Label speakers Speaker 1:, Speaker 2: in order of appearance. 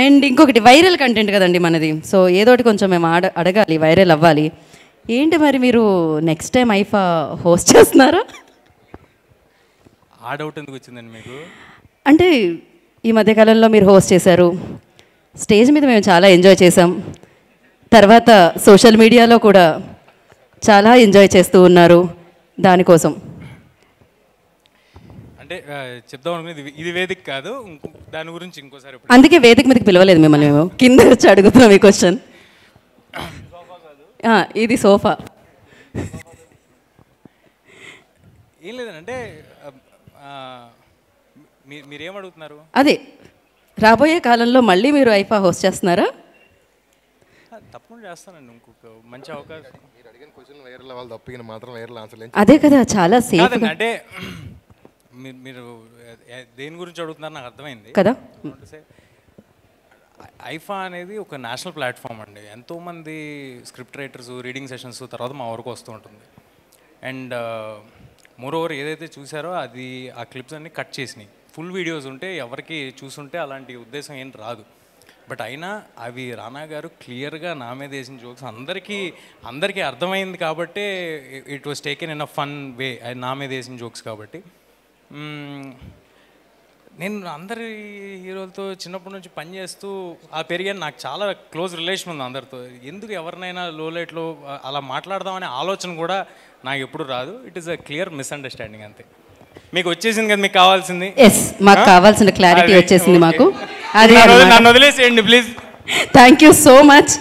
Speaker 1: And ఇంకొకటి viral content కదండి మనది. సో ఏదోటి కొంచెం మేము అడగాలి, వైరల్ అవ్వాలి. ఏంటి మరి మీరు నెక్స్ట్ టైం ఐఫా హోస్ట్ చేస్తున్నారా?
Speaker 2: ఆ డౌట్ ఎందుకు వచ్చిందండి మీకు?
Speaker 1: అంటే ఈ మధ్యకాలంలో మీరు హోస్ట్ చేశారు, స్టేజ్ మీద మేము చాలా ఎంజాయ్ చేసాం, తర్వాత సోషల్ మీడియాలో కూడా చాలా ఎంజాయ్ చేస్తూ ఉన్నారు. దానికోసం
Speaker 2: అంటే చెప్దాం అనుకునేది ఇది వేదిక కాదు, దాని గురించి ఇంకోసారి.
Speaker 1: అందుకే వేదిక మీదకి పిలవలేదు మిమ్మల్ని, మేము కింద వచ్చి అడుగుతున్నాం ఈ క్వశ్చన్. ఇది సోఫా.
Speaker 2: ఏం లేదంటే మీరేమడుగుతున్నారు?
Speaker 1: అదే రాబోయే కాలంలో మళ్ళీ మీరు ఐఫా హోస్ట్ చేస్తున్నారా?
Speaker 2: తప్పకుండా చేస్తానండి, ఇంకొక మంచి అవకాశం.
Speaker 1: అదే కదా, చాలా సేఫ్.
Speaker 2: అంటే మీరు దేని గురించి అడుగుతున్నారు నాకు అర్థమైంది
Speaker 1: కదా.
Speaker 2: ఐఫా అనేది ఒక నేషనల్ ప్లాట్ఫామ్ అండి. ఎంతోమంది స్క్రిప్ట్ రైటర్స్, రీడింగ్ సెషన్స్ తర్వాత మా వరకు వస్తూ ఉంటుంది. అండ్ మోరోవర్ ఏదైతే చూసారో అది ఆ క్లిప్స్ అన్నీ కట్ చేసినాయి. ఫుల్ వీడియోస్ ఉంటే ఎవరికి చూసుంటే అలాంటి ఉద్దేశం ఏం రాదు. బట్ అయినా అవి రానా గారు క్లియర్గా నా మీద వేసిన జోక్స్ అందరికీ అర్థమైంది కాబట్టి it was taken in a fun way. అది నా మీద వేసిన జోక్స్ కాబట్టి. నేను అందరి హీరోలతో చిన్నప్పటి నుంచి పనిచేస్తూ పెరిగాను. నాకు చాలా క్లోజ్ రిలేషన్ ఉంది అందరితో. ఎందుకు ఎవరినైనా లో లైట్లో అలా మాట్లాడదామనే ఆలోచన కూడా నాకు ఎప్పుడు రాదు. It is a clear misunderstanding అంతే. మీకు వచ్చేసింది కదా మీకు కావాల్సింది.
Speaker 1: ఎస్, మాకు కావాల్సిన క్లారిటీ వచ్చేసింది మాకు.
Speaker 2: నన్ను వదిలేసేయండి please.
Speaker 1: Thank you so much.